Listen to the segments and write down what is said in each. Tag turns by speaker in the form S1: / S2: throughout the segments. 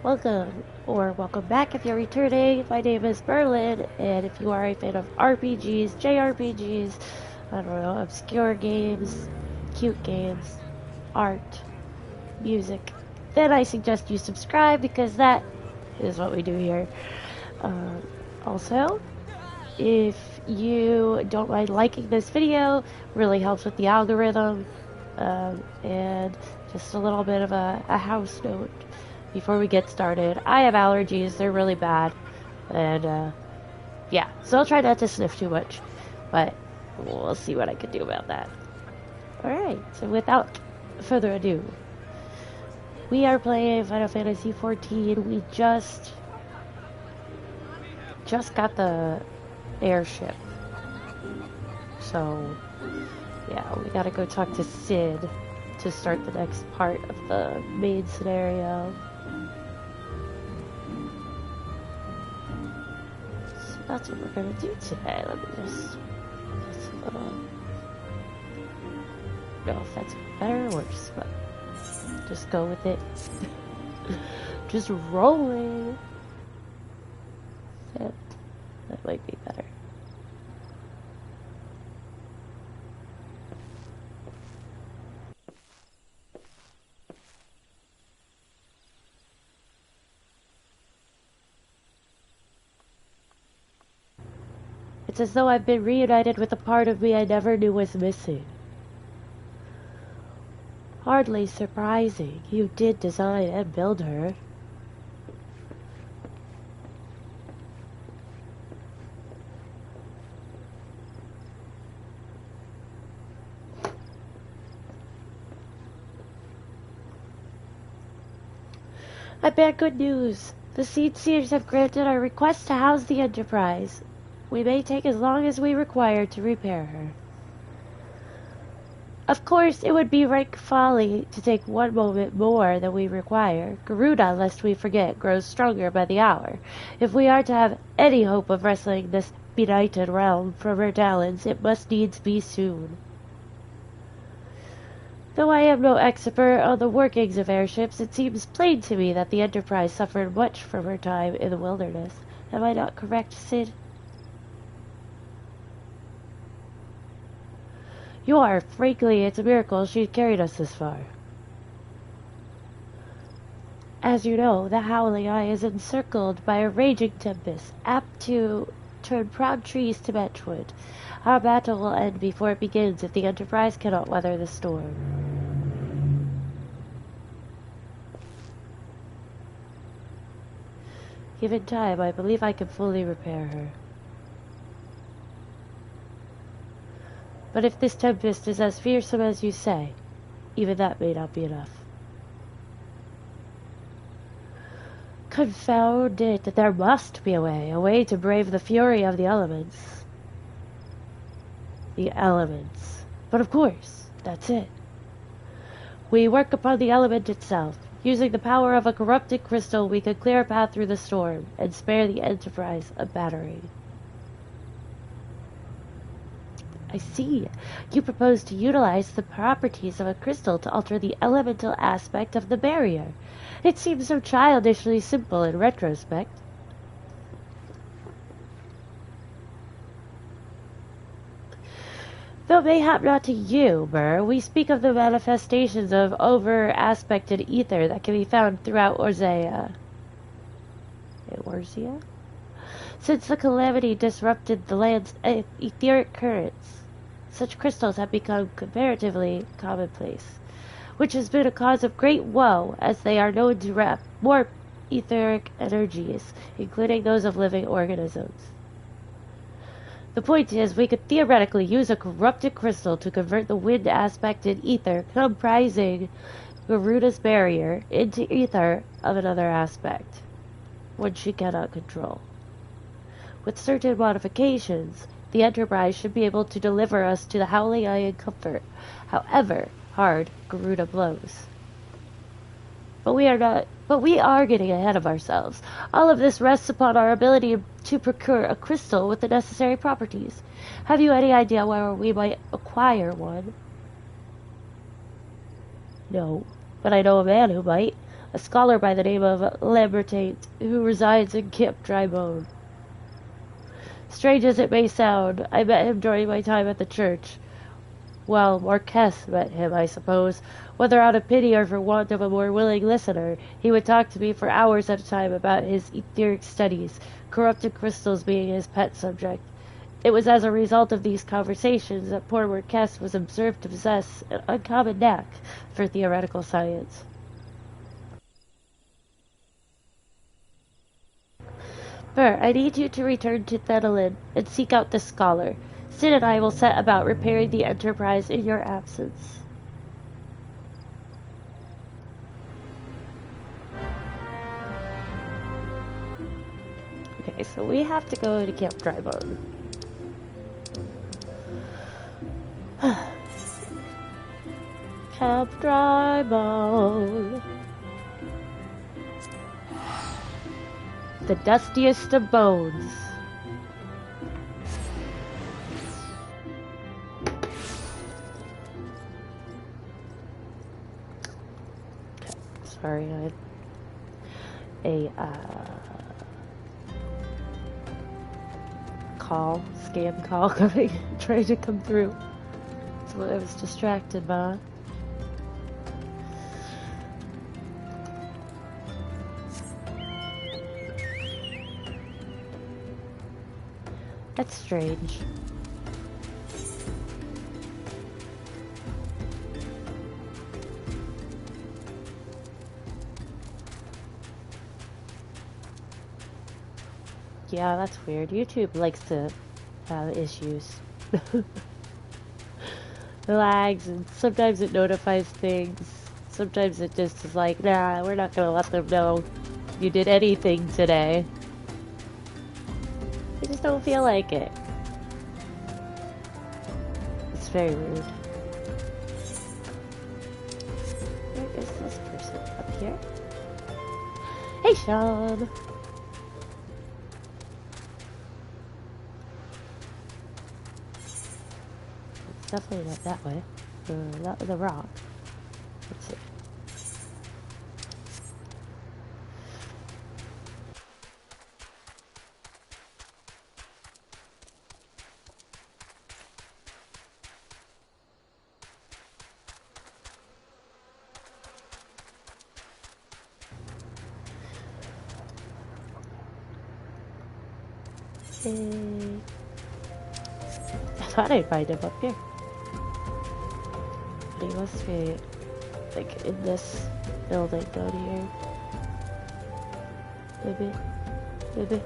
S1: Welcome, or welcome back if you're returning. My name is berrrlynn, and if you are a fan of RPGs, JRPGs, I don't know, obscure games, cute games, art, music, then I suggest you subscribe because that is what we do here. Also, if you don't mind liking this video, really helps with the algorithm. And just a little bit of a house note before we get started. I have allergies, they're really bad. And yeah, so I'll try not to sniff too much, but we'll see what I can do about that. Alright, so without further ado, we are playing Final Fantasy XIV. We just got the airship. So yeah, we gotta go talk to Sid to start the next part of the main scenario. So that's what we're gonna do today. Let me just... That's a little... I don't know if that's better or worse, but just go with it. Just rolling. That might be better. It's as though I've been reunited with a part of me I never knew was missing. Hardly surprising. You did design and build her. I bear good news. The Seed Seers have granted our request to house the Enterprise. We may take as long as we require to repair her. Of course, it would be rank folly to take one moment more than we require. Garuda, lest we forget, grows stronger by the hour. If we are to have any hope of wresting this benighted realm from her talons, it must needs be soon. Though I am no expert on the workings of airships, it seems plain to me that the Enterprise suffered much from her time in the wilderness. Am I not correct, Sid? You are. Frankly, it's a miracle she carried us this far. As you know, the Howling Eye is encircled by a raging tempest, apt to turn proud trees to matchwood. Our battle will end before it begins if the Enterprise cannot weather the storm. Given time, I believe I can fully repair her. But if this tempest is as fearsome as you say, even that may not be enough. Confound it, there must be a way to brave the fury of the elements. The elements. But of course, that's it. We work upon the element itself. Using the power of a corrupted crystal, we could clear a path through the storm and spare the Enterprise a battering. I see. You propose to utilize the properties of a crystal to alter the elemental aspect of the barrier. It seems so childishly simple in retrospect. Though mayhap not to you, Burr, we speak of the manifestations of over-aspected ether that can be found throughout Orzea. Orzea? Since the calamity disrupted the land's etheric currents, such crystals have become comparatively commonplace, which has been a cause of great woe, as they are known to warp etheric energies, including those of living organisms. The point is, we could theoretically use a corrupted crystal to convert the wind-aspected ether comprising Garuda's barrier into ether of another aspect, one she cannot control. With certain modifications, the Enterprise should be able to deliver us to the Howling Eye in comfort, however hard Garuda blows. But we are getting ahead of ourselves. All of this rests upon our ability to procure a crystal with the necessary properties. Have you any idea where we might acquire one? No, but I know a man who might. a scholar by the name of Lambertate, who resides in Camp Drybone. Strange as it may sound, I met him during my time at the church. Well, Marquess met him, I suppose. Whether out of pity or for want of a more willing listener, he would talk to me for hours at a time about his etheric studies, corrupted crystals being his pet subject. It was as a result of these conversations that poor Marquess was observed to possess an uncommon knack for theoretical science. Burr, I need you to return to Berrrlynn and seek out this scholar. Sid and I will set about repairing the Enterprise in your absence. Okay, so we have to go to Camp Drybone. Camp Drybone. The dustiest of bones. Sorry, I had a scam call trying to come through. That's what I was distracted by. That's strange. Yeah, that's weird. YouTube likes to have issues. It lags, and sometimes it notifies things. Sometimes it just is like, nah, we're not gonna let them know you did anything today. I just don't feel like it. It's very rude. Where is this person? Up here? Hey, Sean! It's definitely not that way. The rock. Let's see. I thought I'd find him up here. But he must be, like, in this building down here. Maybe. Maybe.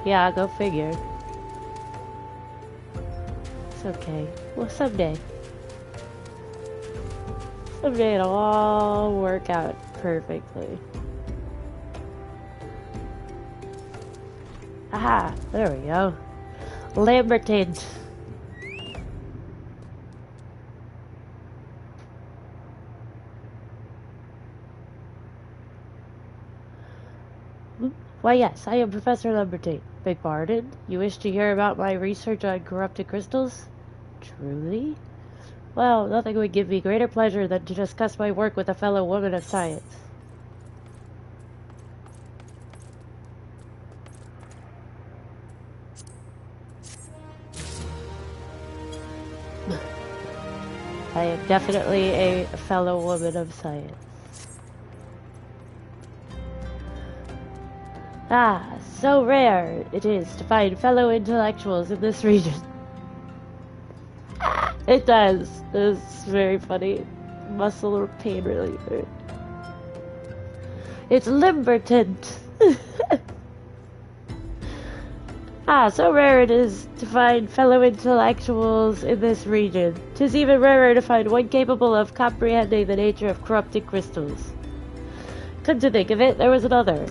S1: Yeah, go figure. It's okay. Well, someday. Someday it'll all work out perfectly. Aha! There we go. Lambertate. Why yes, I am Professor Lambertate. Beg pardon? You wish to hear about my research on corrupted crystals? Truly? Well, nothing would give me greater pleasure than to discuss my work with a fellow woman of science. I am definitely a fellow woman of science. Ah, so rare it is to find fellow intellectuals in this region. It does. It's very funny. Muscle or pain reliever. It's Lambertate. Ah, so rare it is to find fellow intellectuals in this region. 'Tis even rarer to find one capable of comprehending the nature of corrupted crystals. Come to think of it, there was another.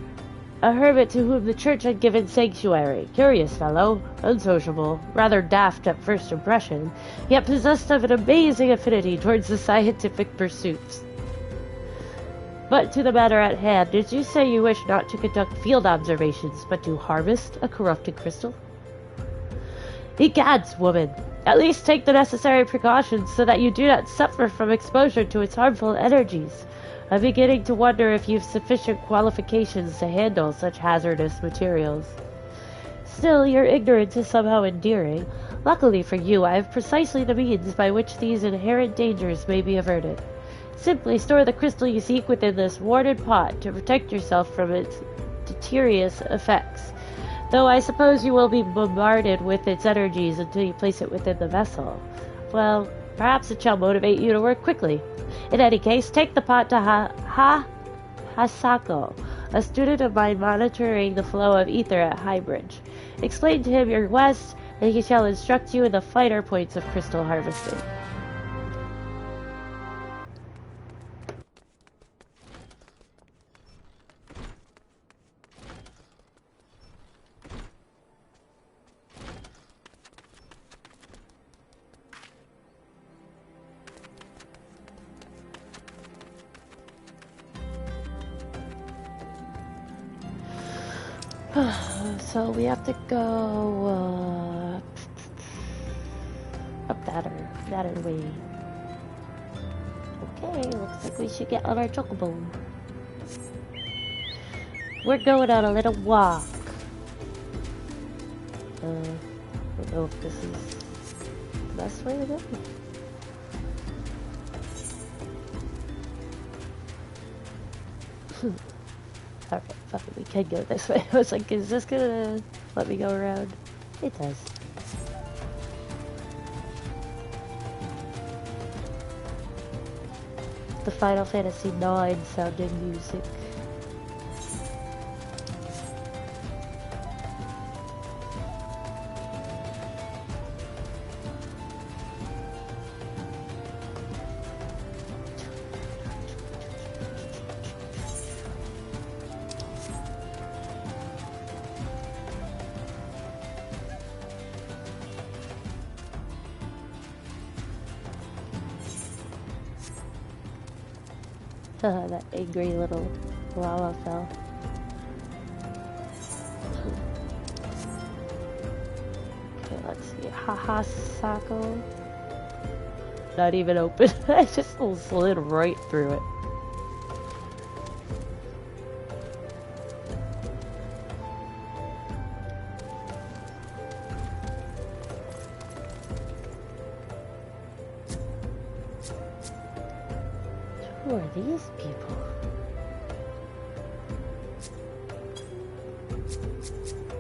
S1: A hermit to whom the church had given sanctuary. Curious fellow, unsociable, rather daft at first impression, yet possessed of an amazing affinity towards the scientific pursuits. But to the matter at hand, did you say you wish not to conduct field observations, but to harvest a corrupted crystal? Egads, woman! At least take the necessary precautions so that you do not suffer from exposure to its harmful energies. I'm beginning to wonder if you've sufficient qualifications to handle such hazardous materials. Still, your ignorance is somehow endearing. Luckily for you, I have precisely the means by which these inherent dangers may be averted. Simply store the crystal you seek within this warded pot to protect yourself from its deleterious effects. Though I suppose you will be bombarded with its energies until you place it within the vessel. Well, perhaps it shall motivate you to work quickly. In any case, take the pot to Hasako, a student of mine monitoring the flow of ether at Highbridge. Explain to him your request, and he shall instruct you in the finer points of crystal harvesting. So we have to go up that way. Okay, looks like we should get on our chocobo. We're going on a little walk. I don't know if this is the best way to go. Alright, fuck it, we can go this way. I was like, is this gonna let me go around? It does. The Final Fantasy IX sounding music. That angry little lava fell. Okay, let's see. Hasako. Not even open. I just slid right through it. Who are these people?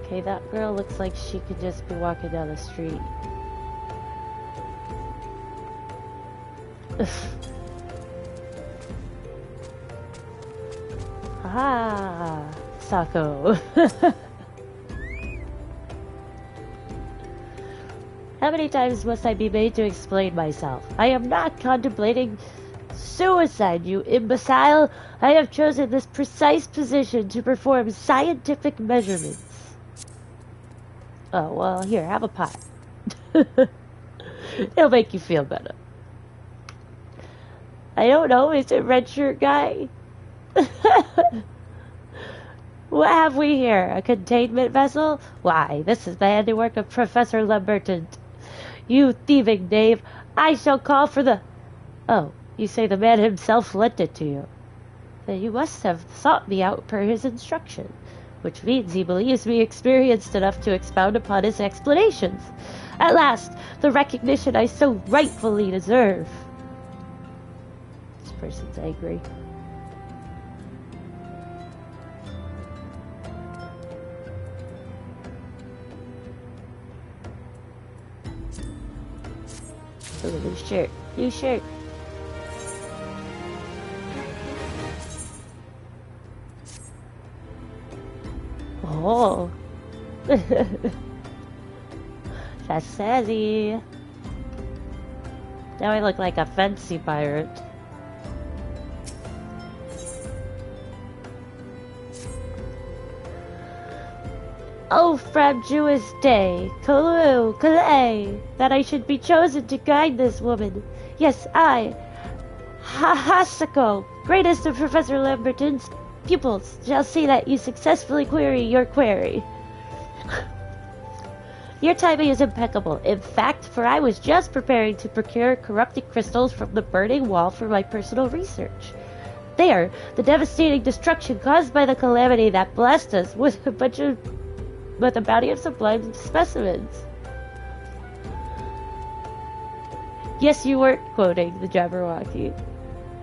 S1: Okay, that girl looks like she could just be walking down the street. Ah, Sako. How many times must I be made to explain myself? I am not contemplating suicide, you imbecile! I have chosen this precise position to perform scientific measurements. Oh, well, here, have a pot. It'll make you feel better. I don't know, is it Red Shirt Guy? What have we here? A containment vessel? Why, this is the handiwork of Professor Lamberton. You thieving knave, I shall call for the... Oh. You say the man himself lent it to you. Then you must have sought me out per his instruction, which means he believes me experienced enough to expound upon his explanations. At last, the recognition I so rightfully deserve. This person's angry. Oh, new shirt. New shirt. Oh. That's sassy. Now I look like a fancy pirate. Oh, frabjous day, Calais, that I should be chosen to guide this woman. Yes, I, Hasako, greatest of Professor Lamberton's pupils, shall see that you successfully query your query. Your timing is impeccable. In fact, for I was just preparing to procure corrupted crystals from the burning wall for my personal research. There, the devastating destruction caused by the calamity that blessed us with a bounty of sublime specimens. Yes, you weren't quoting the Jabberwocky,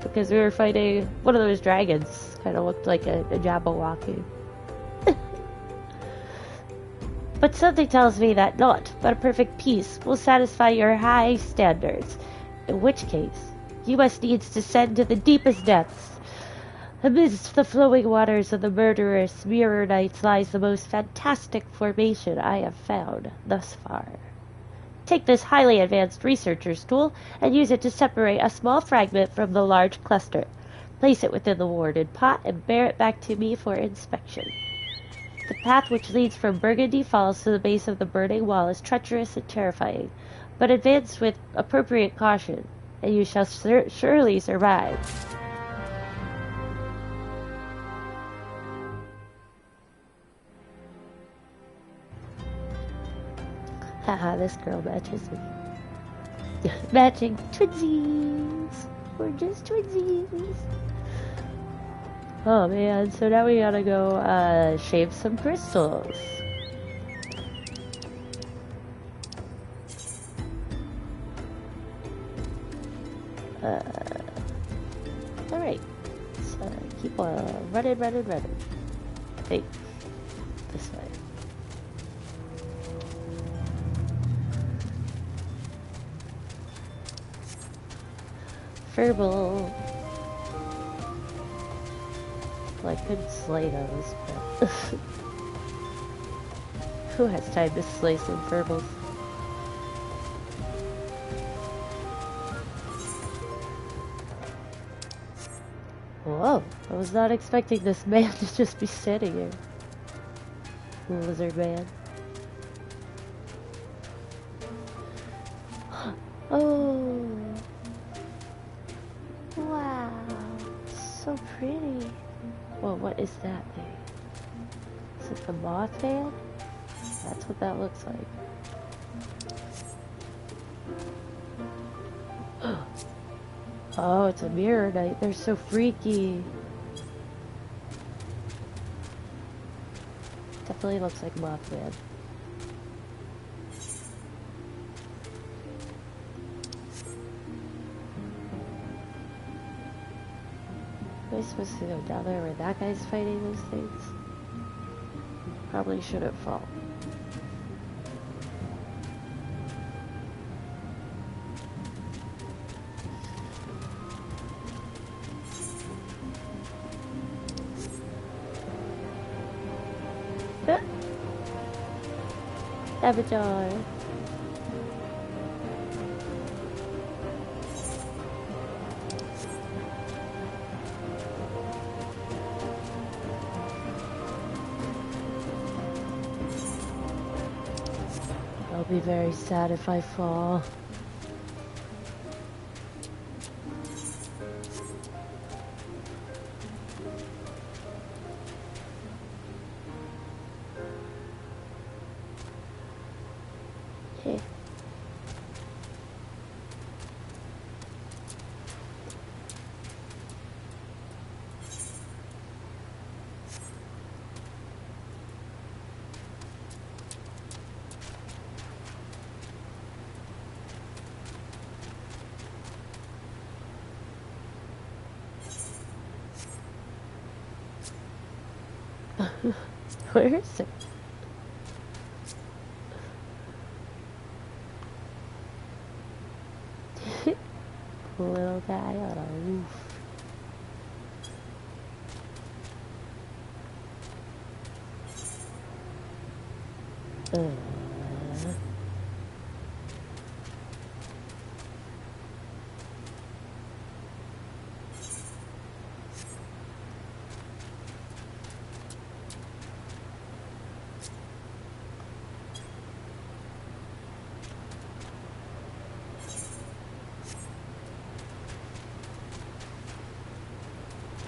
S1: because we were fighting one of those dragons. Kind of looked like a Jabberwocky. But something tells me that naught but a perfect peace will satisfy your high standards, in which case you must needs descend to the deepest depths. Amidst the flowing waters of the murderous mirror nights lies the most fantastic formation I have found thus far. Take this highly advanced researcher's tool and use it to separate a small fragment from the large cluster. Place it within the warded pot and bear it back to me for inspection. The path which leads from Burgundy Falls to the base of the burning wall is treacherous and terrifying, but advance with appropriate caution, and you shall surely survive. Haha, this girl matches me. Matching twinsies! We're just twinsies! Oh man, so now we gotta go shape some crystals. Alright, so keep on running. Hey, this way. Furball. Well, I could slay those, but who has time to slay some furbals? Whoa, I was not expecting this man to just be sitting here. Lizard man. Oh. Wow. So pretty. Whoa, what is that thing? Is it the Mothman? That's what that looks like. Oh, it's a mirror knight. They're so freaky. Definitely looks like Mothman. Am I supposed to go down there where that guy's fighting those things? Probably shouldn't fall. Avatar. I'll be very sad if I fall. Okay. Where is it? Little guy on a roof.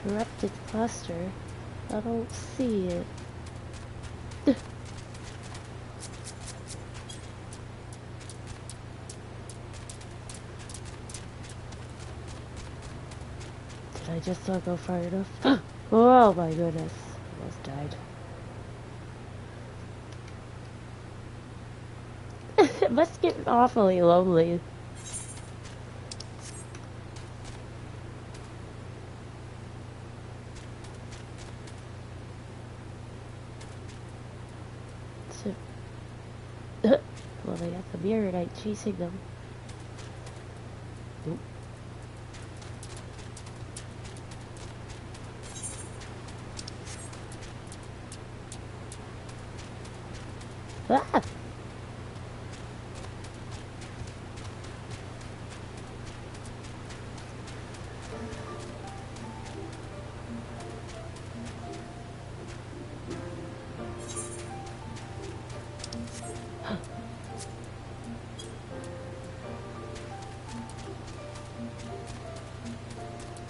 S1: Corrupted cluster. I don't see it. Did I just not go far enough? Oh my goodness. Almost died. It must get awfully lonely. Well, they got the mirror knight chasing them. Oop. Ah!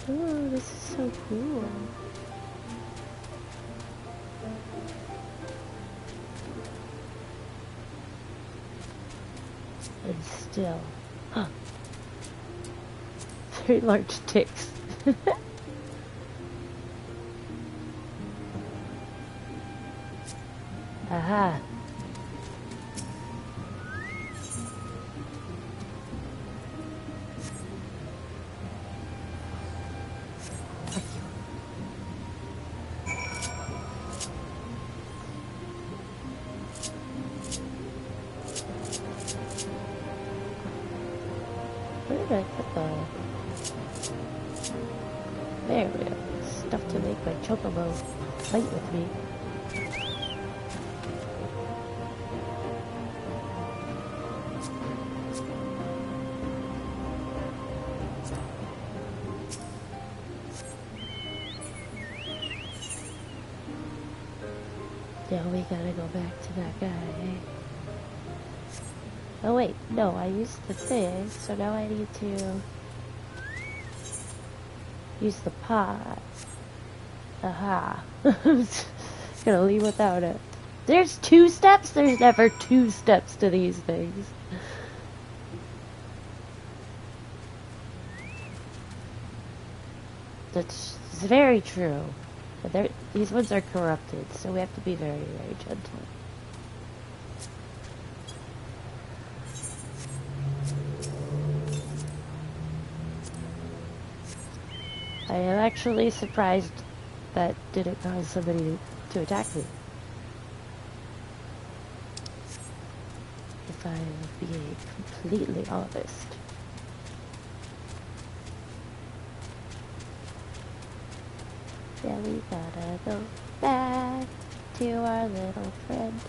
S1: Oh, this is so cool. And still. Huh. Very large ticks. Aha. Where did I put the... There we go. Stuff to make my chocobo fight with me. Now we gotta go back to that guy. Oh wait, no, I used the thing, so now I need to use the pot. Aha. Gonna leave without it. There's 2 steps? There's never 2 steps to these things. That's very true. But these ones are corrupted, so we have to be very, very gentle. I am actually surprised that didn't cause somebody to attack me. If I'm being completely honest. Yeah, we gotta go back to our little friend.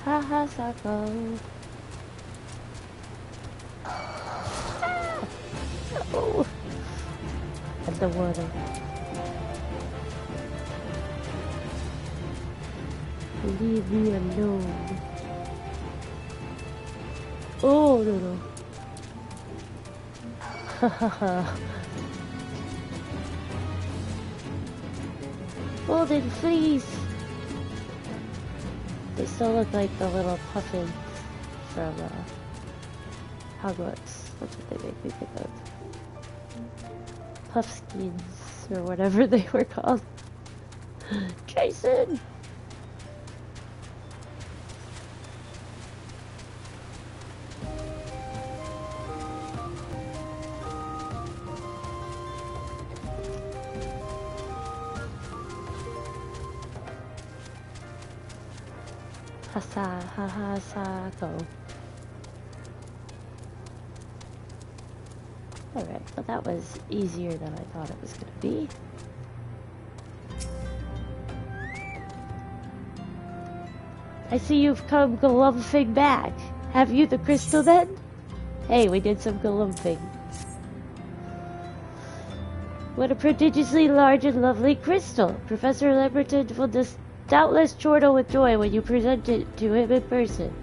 S1: Haha, Sako. No. And the water. Leave me alone. Oh, no, no. Hahaha. Golden fleece! They still look like the little puffins from Hogwarts. That's what they make me think of. Puffskins, or whatever they were called. Jason! Sako. Alright, well that was easier than I thought it was going to be. I see you've come galumphing back. Have you the crystal then? Hey, we did some galumphing. What a prodigiously large and lovely crystal. Professor Lamberton will doubtless chortle with joy when you present it to him in person.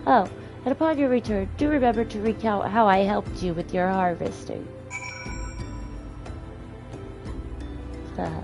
S1: Oh, and upon your return, do remember to recount how I helped you with your harvesting. that.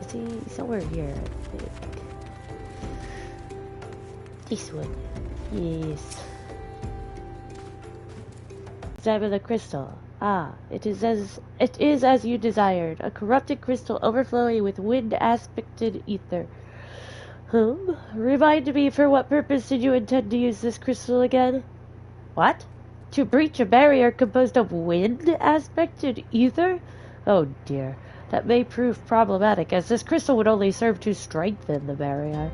S1: See, somewhere here, I think. This one. Yes. Examine the crystal. Ah, it is as you desired. A corrupted crystal overflowing with wind-aspected ether. Remind me, for what purpose did you intend to use this crystal again? What? To breach a barrier composed of wind-aspected ether? Oh dear. That may prove problematic, as this crystal would only serve to strengthen the barrier.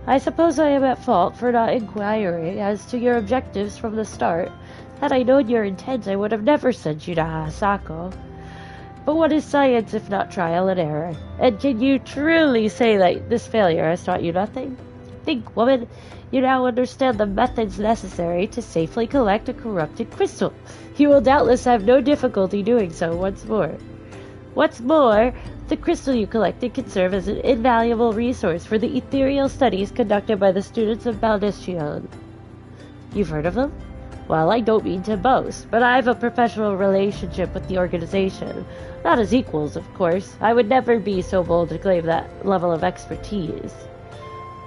S1: I suppose I am at fault for not inquiring as to your objectives from the start. Had I known your intent, I would have never sent you to Hasako. But what is science if not trial and error? And can you truly say that this failure has taught you nothing? Think, woman. You now understand the methods necessary to safely collect a corrupted crystal. You will doubtless have no difficulty doing so once more. What's more, the crystal you collected can serve as an invaluable resource for the ethereal studies conducted by the students of Baldistion. You've heard of them? Well, I don't mean to boast, but I have a professional relationship with the organization. Not as equals, of course. I would never be so bold to claim that level of expertise.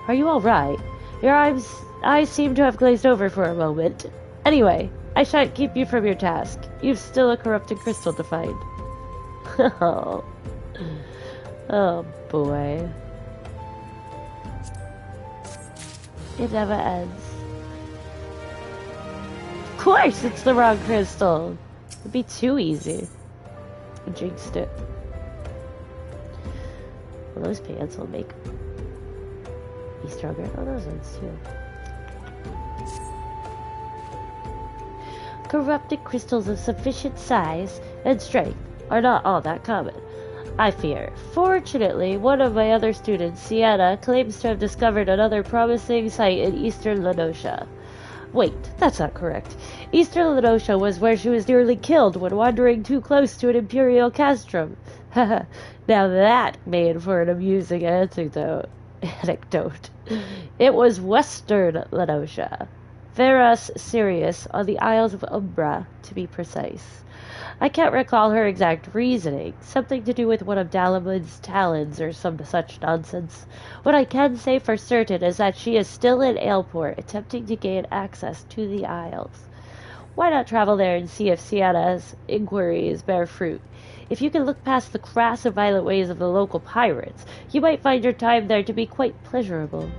S1: Are you all right? Your eyes seem to have glazed over for a moment. Anyway, I shan't keep you from your task. You've still a corrupted crystal to find. Oh. Oh boy. It never ends. Of course it's the wrong crystal. It'd be too easy. I jinxed it. Well, those pants will make me stronger. Oh, those ones too. Corrupted crystals of sufficient size and strength are not all that common, I fear. Fortunately, one of my other students, Sienna, claims to have discovered another promising site in eastern Lanosha. Wait, that's not correct. Eastern Lanosha was where she was nearly killed when wandering too close to an imperial castrum. Haha, now that made for an amusing anecdote. It was western Lanosha. Veras Sirius on the Isles of Umbra, to be precise. I can't recall her exact reasoning. Something to do with one of Dalamud's talons or some such nonsense. What I can say for certain is that she is still in Aleport, attempting to gain access to the Isles. Why not travel there and see if Sienna's inquiries bear fruit? If you can look past the crass and violent ways of the local pirates, you might find your time there to be quite pleasurable.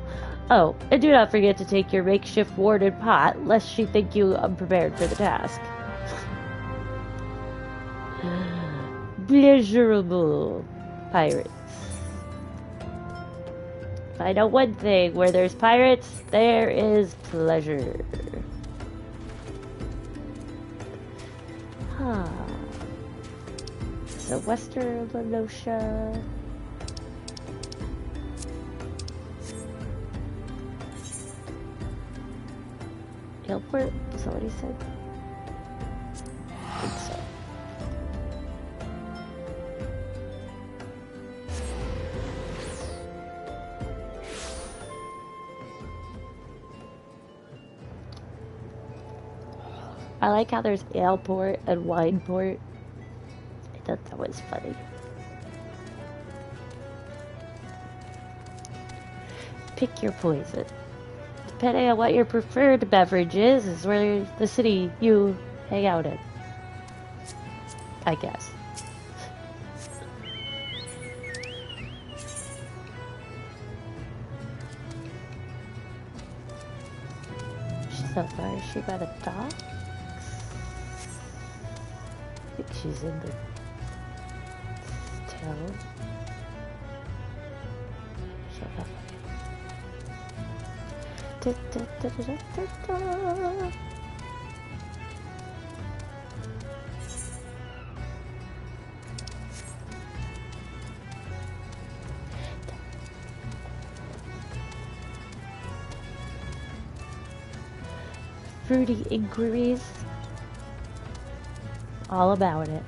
S1: Oh, and do not forget to take your makeshift warded pot, lest she think you unprepared for the task. Pleasurable pirates. If I know one thing, where there's pirates, there is pleasure. Huh. So western Lanosha. Airport? Is that what he said? I think so. I like how there's Aleport and Wineport. I thought that was funny. Pick your poison. Depending on what your preferred beverage is where the city you hang out in. I guess. So far, is she by the docks? I think she's in the town. So that fruity inquiries. All about it.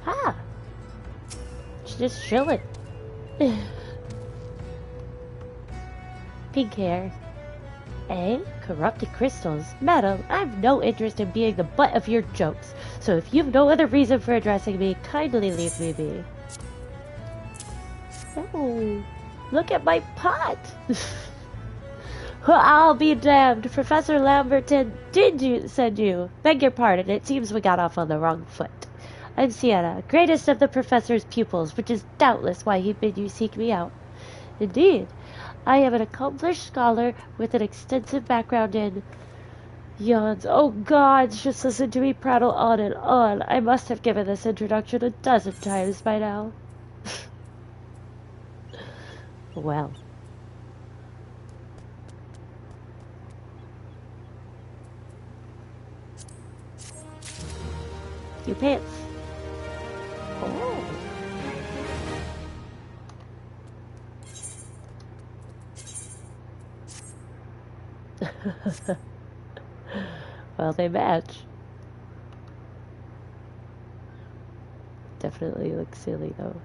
S1: Ah! She's just chilling. Pink hair. Eh? Corrupted crystals? Madam, I have no interest in being the butt of your jokes, so if you've no other reason for addressing me, kindly leave me be. Oh, look at my pot! I'll be damned. Professor Lamberton did send you? Beg your pardon, it seems we got off on the wrong foot. I'm Sienna, greatest of the professor's pupils, which is doubtless why he bid you seek me out. Indeed. I am an accomplished scholar with an extensive background in... Yawns. Oh God, just listen to me prattle on and on. I must have given this introduction a dozen times by now. Well. You pants. Oh. Well, they match. Definitely looks silly though.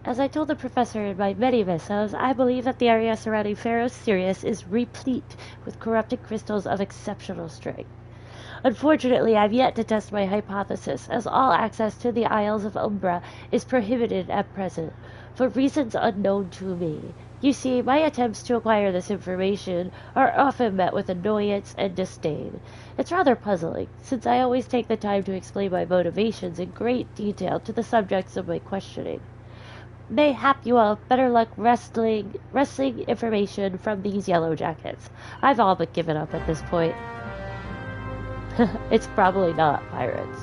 S1: As I told the professor in my many missives, I believe that the area surrounding Pharaoh Sirius is replete with corrupted crystals of exceptional strength. Unfortunately, I've yet to test my hypothesis, as all access to the Isles of Umbra is prohibited at present, for reasons unknown to me. You see, my attempts to acquire this information are often met with annoyance and disdain. It's rather puzzling, since I always take the time to explain my motivations in great detail to the subjects of my questioning. Mayhap you will have better luck wrestling information from these yellow jackets. I've all but given up at this point. It's probably not pirates.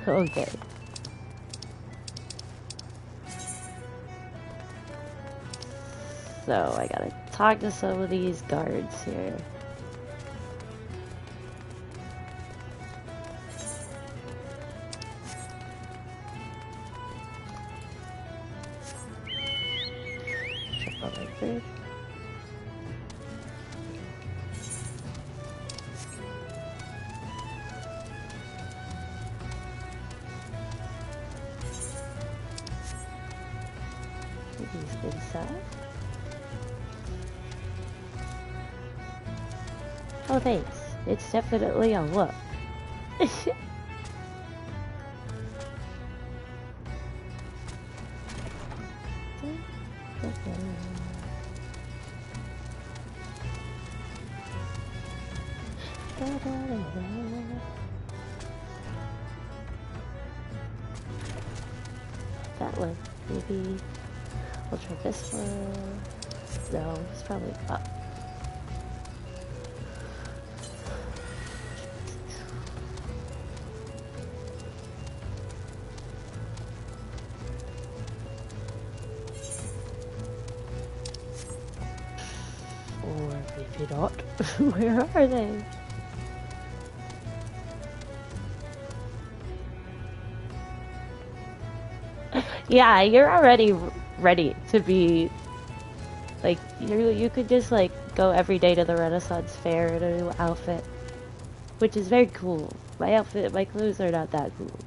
S1: Okay. So I gotta talk to some of these guards here. Check on my group. He's inside. Oh, thanks. It's definitely a look. That one. Maybe we'll try this one. No, it's probably up. Or maybe not. Where are they? Yeah, you're already ready to be, like, you could just, like, go every day to the Renaissance Fair in a new outfit. Which is very cool. My clothes are not that cool.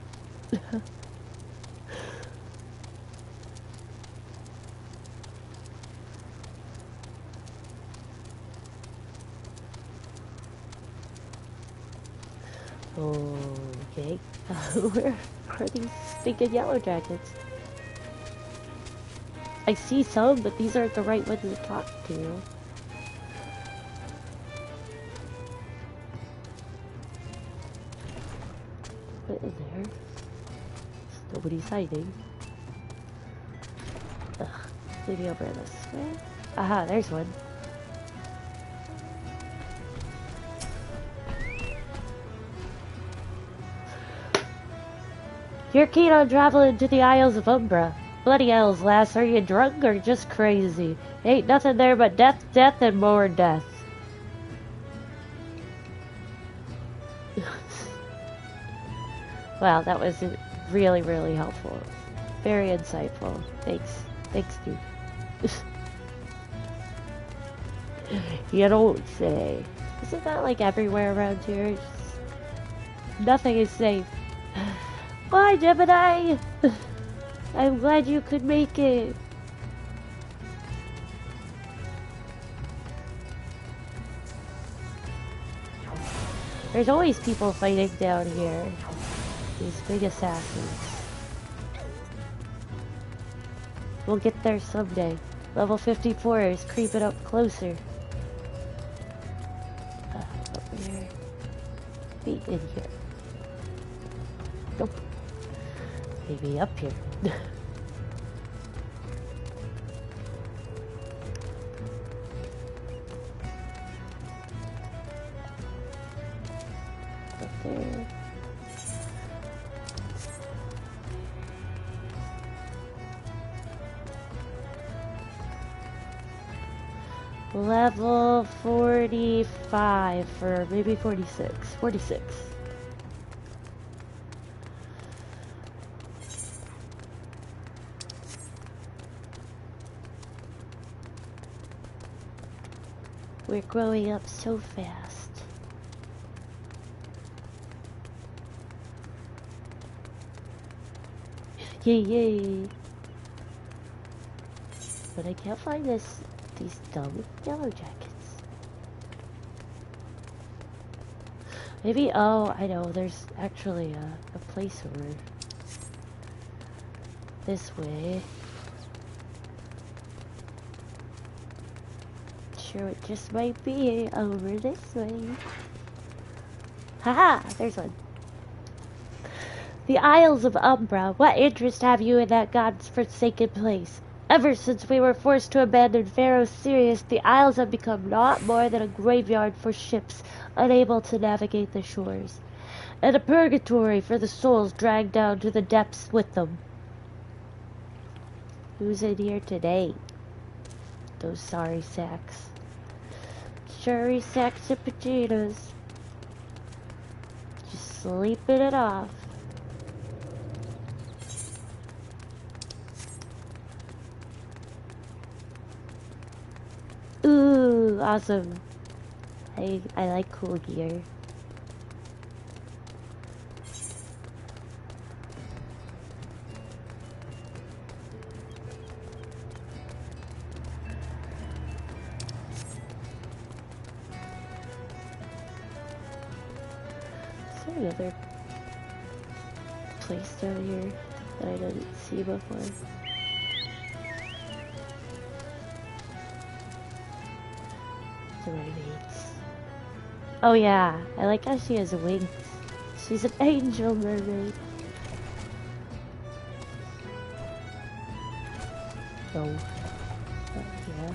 S1: Okay. Where are these stinking yellow jackets? I see some, but these aren't the right ones to talk to. in there. Nobody's hiding. Ugh. Maybe over this way. Aha, there's one. You're keen on traveling to the Isles of Umbra. Bloody hells, lass, are you drunk or just crazy? Ain't nothing there but death, death, and more death. Wow, that was really, really helpful. Very insightful. Thanks. Thanks, dude. You don't say. Isn't that like everywhere around here? Nothing is safe. Bye, Gemini! I'm glad you could make it. There's always people fighting down here. These big assassins. We'll get there someday. Level 54 is creeping up closer. Over here. Be in here. Nope. Maybe up here. Up there. Level 45 or maybe 46. 46. We're growing up so fast. Yay, yay. But I can't find these dumb yellow jackets. Maybe, oh, I know, there's actually a place over this way. Sure, it just might be over this way. Haha, there's one. The Isles of Umbra. What interest have you in that god's forsaken place? Ever since we were forced to abandon Pharaoh Sirius, the Isles have become naught more than a graveyard for ships unable to navigate the shores, and a purgatory for the souls dragged down to the depths with them. Who's in here today? Those sorry sacks. Sorry sacks of potatoes. Just sleeping it off. Ooh, awesome. I like cool gear. Is there another place down here that I didn't see before? The mermaids. Oh yeah, I like how she has wings. She's an angel mermaid. Oh. Yeah.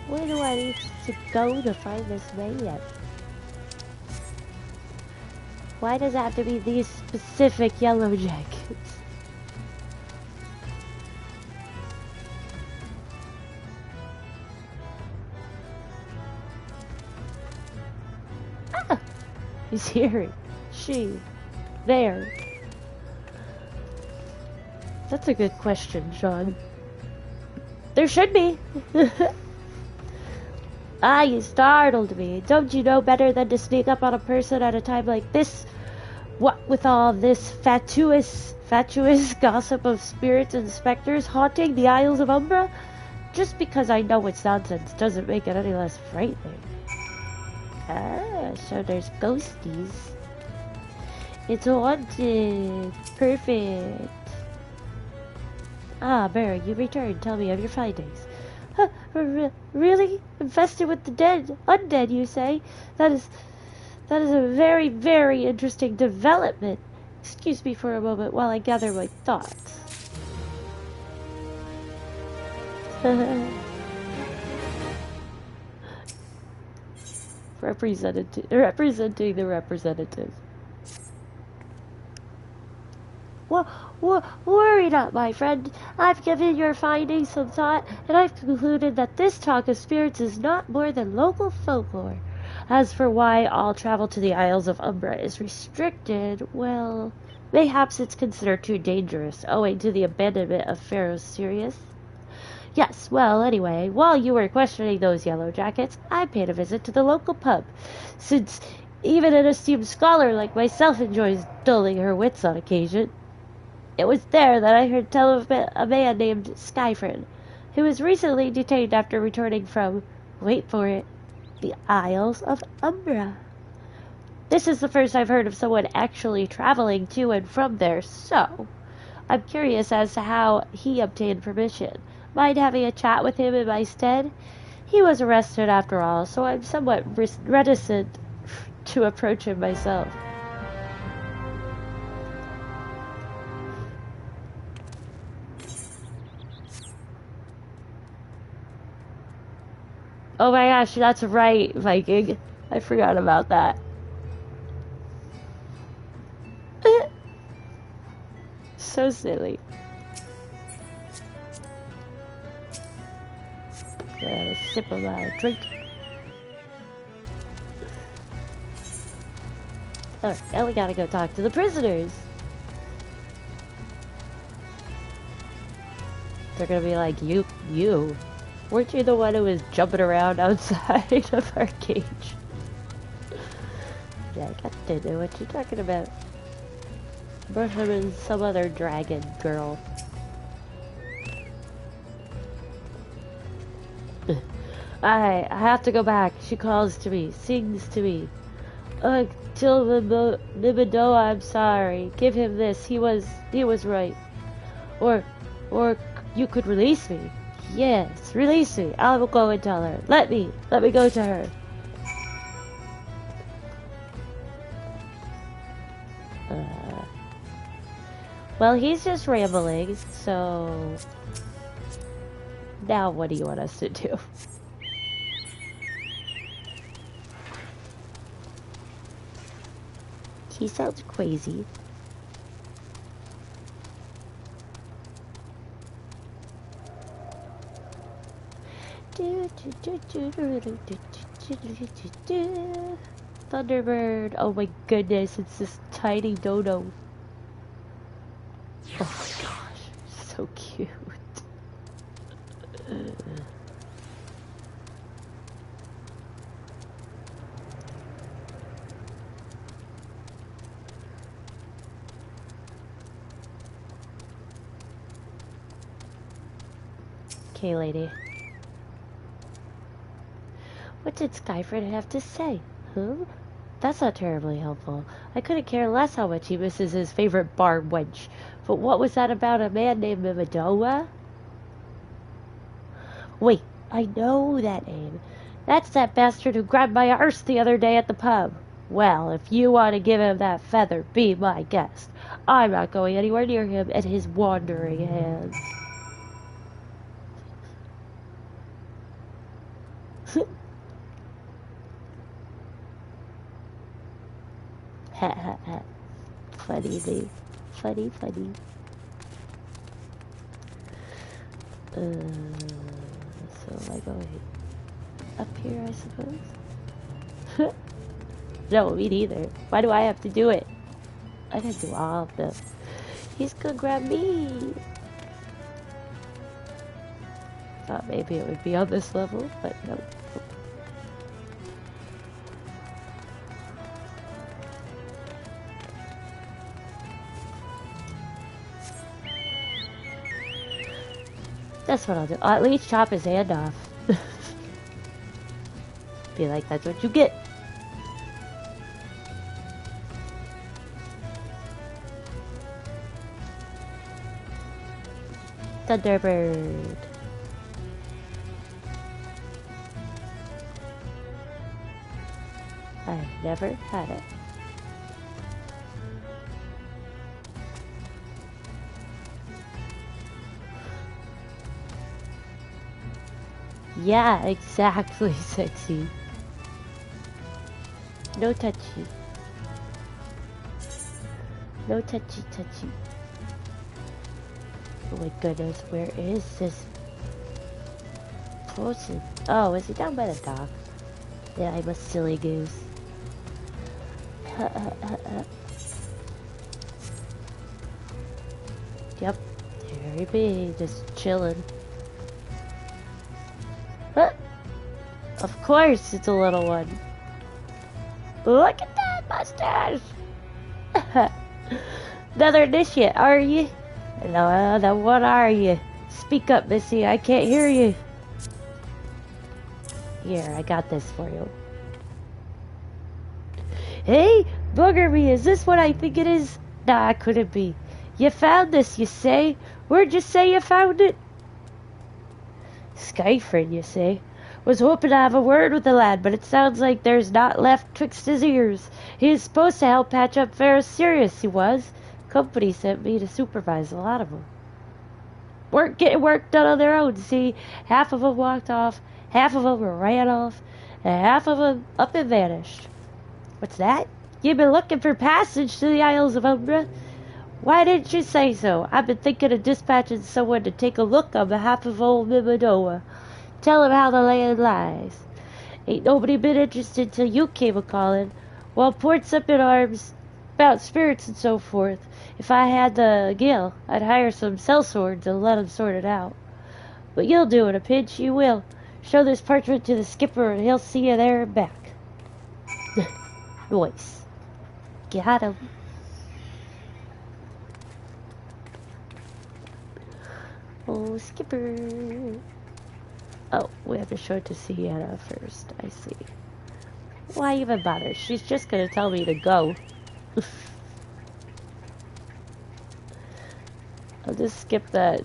S1: Where do I need to go to find this man? Why does it have to be these specific yellow jackets? Ah! He's here. She. There. That's a good question, Sean. There should be. Ah, you startled me. Don't you know better than to sneak up on a person at a time like this? What with all this fatuous gossip of spirits and specters haunting the Isles of Umbra? Just because I know it's nonsense doesn't make it any less frightening. Ah, so there's ghosties. It's haunted. Perfect. Ah, Barry, you returned. Tell me of your findings. Huh, really? Infested with the undead, you say? That is a very, very interesting development. Excuse me for a moment while I gather my thoughts. Representing the representative. Worry not, my friend. I've given your findings some thought, and I've concluded that this talk of spirits is not more than local folklore. As for why all travel to the Isles of Umbra is restricted, well, mayhaps it's considered too dangerous, owing to the abandonment of Pharaoh Sirius. Yes, well, anyway, while you were questioning those yellow jackets, I paid a visit to the local pub, since even an esteemed scholar like myself enjoys dulling her wits on occasion. It was there that I heard tell of a man named XIV, who was recently detained after returning from, wait for it, the Isles of Umbra. This is the first I've heard of someone actually traveling to and from there, so I'm curious as to how he obtained permission. Mind having a chat with him in my stead? He was arrested after all, so I'm somewhat reticent to approach him myself. Oh my gosh, that's right, Viking. I forgot about that. So silly. A sip of my drink. Alright, now we gotta go talk to the prisoners. They're gonna be like, you. Weren't you the one who was jumping around outside of our cage? Like, I don't know what you're talking about. Bertram and some other dragon girl. I have to go back. She calls to me, sings to me. Till Nibidoa, I'm sorry. Give him this. He was right. Or you could release me. Yes, release me. I will go and tell her. Let me go to her. Well, he's just rambling, so now what do you want us to do? He sounds crazy. Thunderbird. Oh my goodness, it's this tiny dodo. Oh my gosh, so cute. Okay, lady. What did Skyford have to say? Huh? That's not terribly helpful. I couldn't care less how much he misses his favorite bar wench. But what was that about a man named Mimadoa? Wait, I know that name. That's that bastard who grabbed my arse the other day at the pub. Well, if you want to give him that feather, be my guest. I'm not going anywhere near him and his wandering hands. Ha ha ha. Funny, babe. Funny. So I go up here, I suppose? No, me neither. Why do I have to do it? I gotta do all of them. He's gonna grab me. Thought maybe it would be on this level, but no. That's what I'll do. I'll at least chop his hand off. Be like, that's what you get. Thunderbird. I've never had it. Yeah, exactly, sexy. No touchy. No touchy touchy. Oh my goodness, where is this person? Oh, is he down by the dock? Yeah, I'm a silly goose. Yep, there he be, just chilling. Huh. Of course, it's a little one. Look at that mustache! Another initiate, are you? No, then what are you? Speak up, Missy, I can't hear you. Here, I got this for you. Hey, bugger me, is this what I think it is? Nah, couldn't be. You found this, you say? Where'd you say you found it? Skyford, you say? Was hoping to have a word with the lad, but it sounds like there's naught left twixt his ears. He was supposed to help patch up Ferris Sirius, he was. Company sent me to supervise a lot of them. Weren't getting work done on their own, see? Half of them walked off, half of them ran off, and half of them up and vanished. What's that? You've been looking for passage to the Isles of Umbra? Why didn't you say so? I've been thinking of dispatching someone to take a look on behalf of old Mimanoa. Tell him how the land lies. Ain't nobody been interested till you came a-calling. Well, port's up in arms about spirits and so forth. If I had the gill, I'd hire some sellswords and let 'em sort it out. But you'll do in a pinch, you will. Show this parchment to the skipper and he'll see you there and back. Nice. Got him. Oh, skipper. Oh, we have to show it to Sienna first. I see. Why even bother? She's just gonna tell me to go. I'll just skip that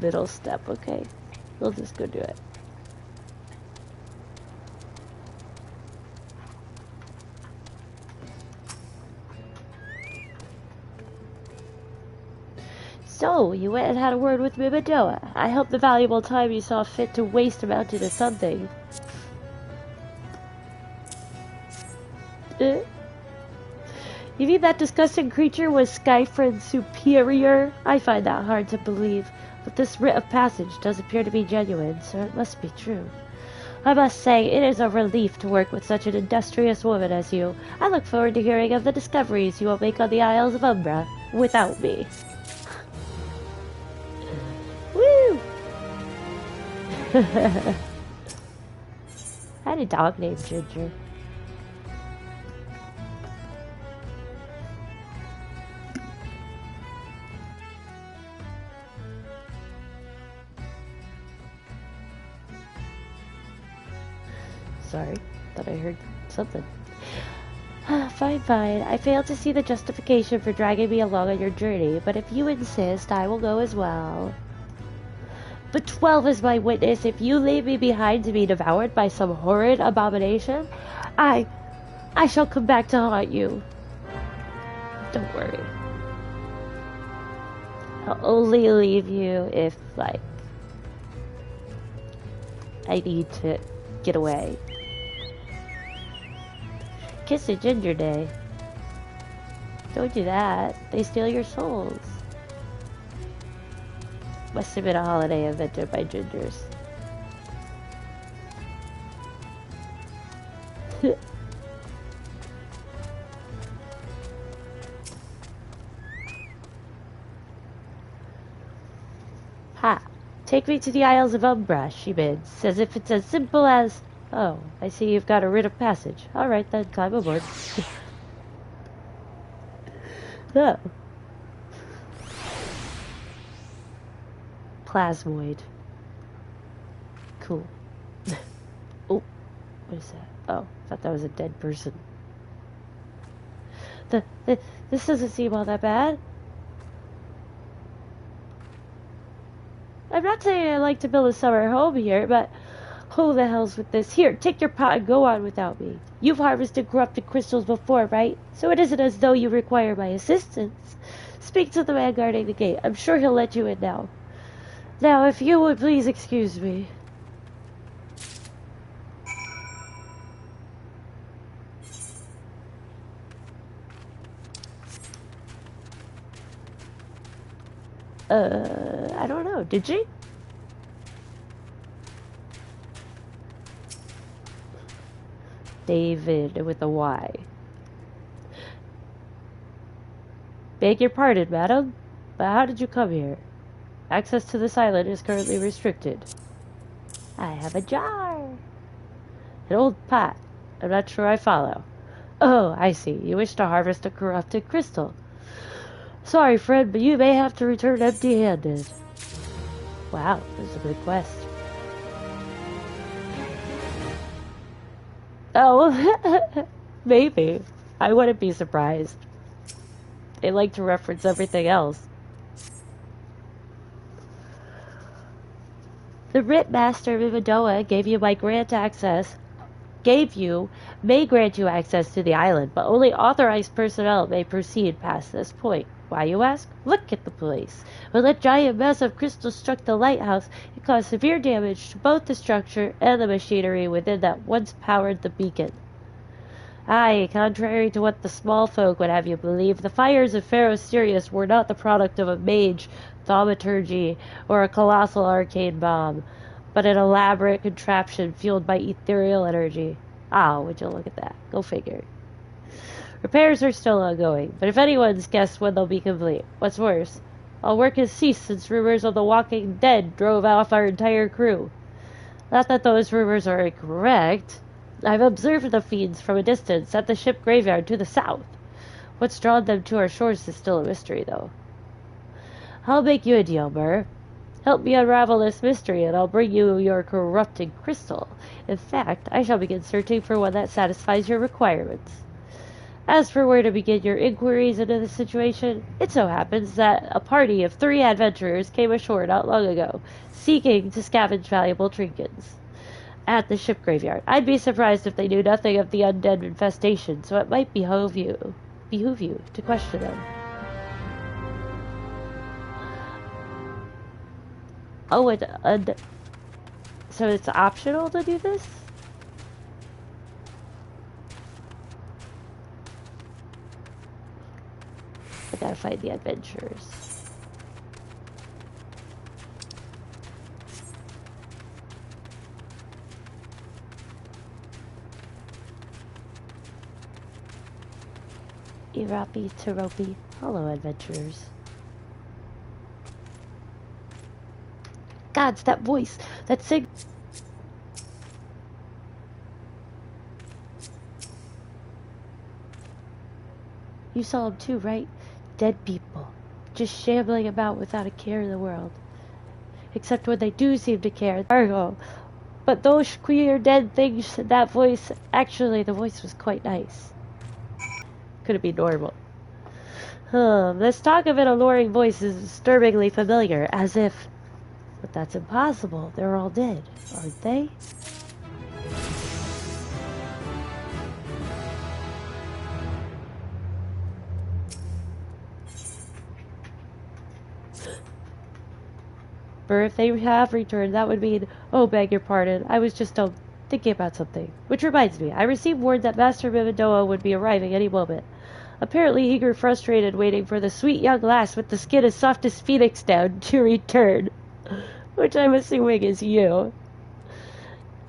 S1: middle step, okay? We'll just go do it. So, you went and had a word with Mimanoa. I hope the valuable time you saw fit to waste amounted to something. You mean that disgusting creature was Skyfriend's superior? I find that hard to believe, but this writ of passage does appear to be genuine, so it must be true. I must say, it is a relief to work with such an industrious woman as you. I look forward to hearing of the discoveries you will make on the Isles of Umbra, without me. Woo! I had a dog named Ginger. Sorry, thought I heard something. Fine, fine. I fail to see the justification for dragging me along on your journey, but if you insist, I will go as well. But 12 is my witness. If you leave me behind to be devoured by some horrid abomination, I shall come back to haunt you. Don't worry. I'll only leave you if, like, I need to get away. Kiss a Ginger Day. Don't do that. They steal your souls. Must have been a holiday invented by gingers. Ha! Take me to the Isles of Umbra, she bids, as if it's as simple as... Oh, I see you've got a writ of passage. Alright then, climb aboard. Oh. Plasmoid. Cool. Oh, what is that? Oh, I thought that was a dead person. This doesn't seem all that bad. I'm not saying I like to build a summer home here, but who the hell's with this? Here, take your pot and go on without me. You've harvested corrupted crystals before, right? So it isn't as though you require my assistance. Speak to the man guarding the gate. I'm sure he'll let you in now. Now, if you would please excuse me. I don't know. Did she? David with a Y. Beg your pardon, madam, but how did you come here? Access to this island is currently restricted. I have a jar. An old pot. I'm not sure I follow. Oh, I see. You wish to harvest a corrupted crystal. Sorry, friend, but you may have to return empty-handed. Wow, this is a big quest. Oh, maybe. I wouldn't be surprised. They like to reference everything else. The Writ Master Vivadoa may grant you access to the island, but only authorized personnel may proceed past this point. Why, you ask? Look at the place. When that giant mass of crystal struck the lighthouse, it caused severe damage to both the structure and the machinery within that once powered the beacon. Aye, contrary to what the small folk would have you believe, the fires of Pharaoh Sirius were not the product of a mage, thaumaturgy, or a colossal arcane bomb, but an elaborate contraption fueled by ethereal energy. Ah, would you look at that? Go figure. Repairs are still ongoing, but if anyone's guessed when they'll be complete, what's worse, all work has ceased since rumors of the Walking Dead drove off our entire crew. Not that those rumors are incorrect. I've observed the fiends from a distance at the ship graveyard to the south. What's drawn them to our shores is still a mystery, though. I'll make you a deal, Burr. Help me unravel this mystery, and I'll bring you your corrupted crystal. In fact, I shall begin searching for one that satisfies your requirements. As for where to begin your inquiries into the situation, it so happens that a party of 3 adventurers came ashore not long ago, seeking to scavenge valuable trinkets at the ship graveyard. I'd be surprised if they knew nothing of the undead infestation, so it might behoove you to question them. Oh, so it's optional to do this? I gotta find the adventurers. Irapi Teropi. Hello, adventurers. Gods, that voice! That sing... You saw him too, right? Dead people. Just shambling about without a care in the world. Except when they do seem to care. Argo. But those queer dead things, that voice... Actually, the voice was quite nice. Could it be normal? This talk of an alluring voice is disturbingly familiar, as if... But that's impossible. They're all dead, aren't they? Or if they have returned, that would mean, oh, beg your pardon, I was just thinking about something. Which reminds me, I received word that Master Vivadoa would be arriving any moment. Apparently he grew frustrated waiting for the sweet young lass with the skin as soft as phoenix down to return. Which I'm assuming is you.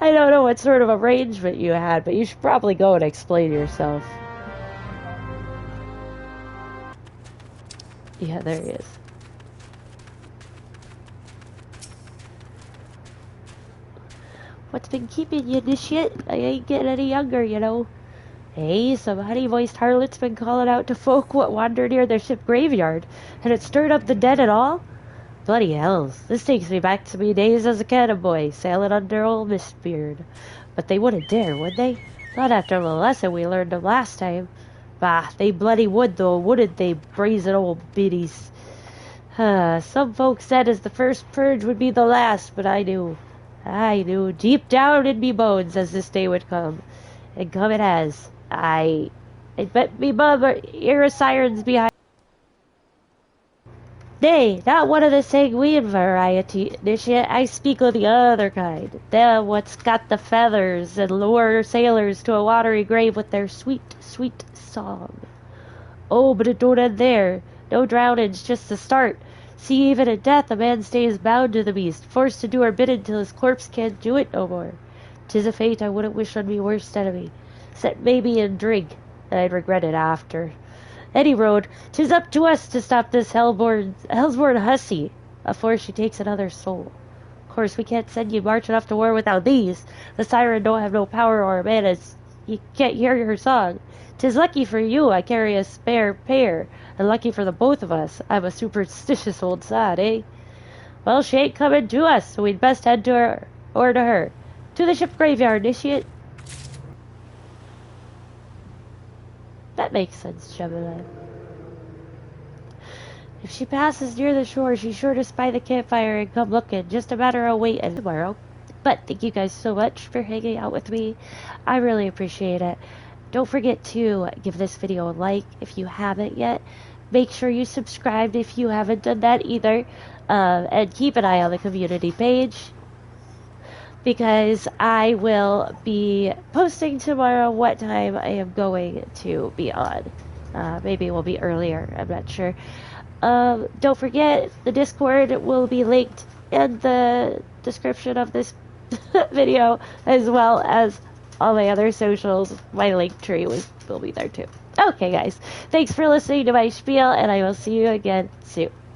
S1: I don't know what sort of arrangement you had, but you should probably go and explain yourself. Yeah, there he is. What's been keeping you, initiate? I ain't getting any younger, you know. Hey, some honey-voiced harlot's been calling out to folk what wander near their ship graveyard, and it stirred up the dead and all? Bloody hells, this takes me back to me days as a cannon boy, sailing under old Mistbeard. But they wouldn't dare, would they? Not after the lesson we learned them last time. Bah, they bloody would though, wouldn't they, brazen old biddies? Some folks said as the first purge would be the last, but I knew deep down in me bones as this day would come. And come it has. I bet me mother hear a sirens behind. Nay, not one of the sanguine variety, initiate. I speak of the other kind. Them what's got the feathers and lure sailors to a watery grave with their sweet, sweet song. Oh, but it don't end there. No drowning's just the start. See, even in death a man stays bound to the beast, forced to do her bidding till his corpse can't do it no more. 'Tis a fate I wouldn't wish on me worst enemy, except maybe in drink, and I'd regret it after. Any road, 'tis up to us to stop this hellborn hussy afore she takes another soul. Of course, we can't send you marching off to war without these. The siren don't have no power or manners. You can't hear her song. 'Tis lucky for you I carry a spare pair, and lucky for the both of us I'm a superstitious old sod, eh? Well, she ain't coming to us, so we'd best head to her, or to her. To the ship graveyard, initiate. That makes sense, Gemini. If she passes near the shore, she's sure to spy the campfire and come looking. Just a matter of waiting tomorrow. But thank you guys so much for hanging out with me. I really appreciate it. Don't forget to give this video a like if you haven't yet. Make sure you subscribe if you haven't done that either. And keep an eye on the community page, because I will be posting tomorrow what time I am going to be on. Maybe it will be earlier, I'm not sure. Don't forget, the Discord will be linked in the description of this video, as well as all my other socials. My link tree will be there too. Okay guys, thanks for listening to my spiel, and I will see you again soon.